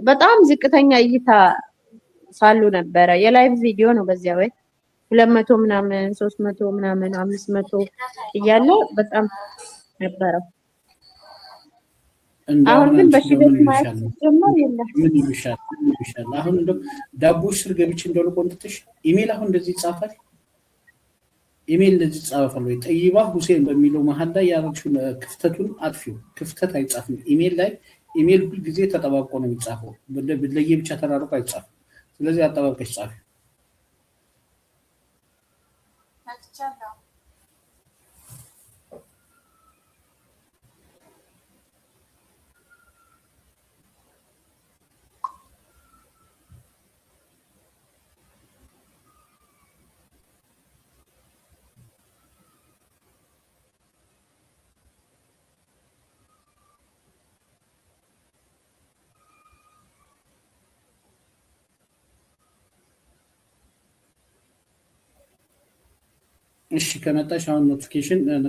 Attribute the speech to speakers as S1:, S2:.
S1: በጣም ዝቅተኛ እይታ ሳሉ ነበረ። የላይቭ ቪዲዮ ነው በዚያ ወይ 200 ምናምን 300 ምናምን 500 እያለ በጣም ነበረ። አሁን ግን በሽበት ማለት ጀመር የለም።
S2: ምን ይሻል? አሁን እንደው ዳቦ ስር ገብቼ እንደው ቆንጥጥሽ ኢሜል አሁን እንደዚህ ይጻፋል። ኢሜል እንደዚህ ይጻፋል ወይ? ጠይባ ሁሴን በሚለው መሀል ላይ ያረችው ክፍተቱን አጥፊው። ክፍተት አይጻፍም ኢሜል ላይ። ኢሜል ሁሉ ጊዜ ተጠባብቆ ነው የሚጻፈው። ለየብቻ ተራርቆ አይጻፍም። ስለዚህ አጠባብቀሽ ጻፊ። እሺ ከመጣሽ አሁን ኖቲፊኬሽን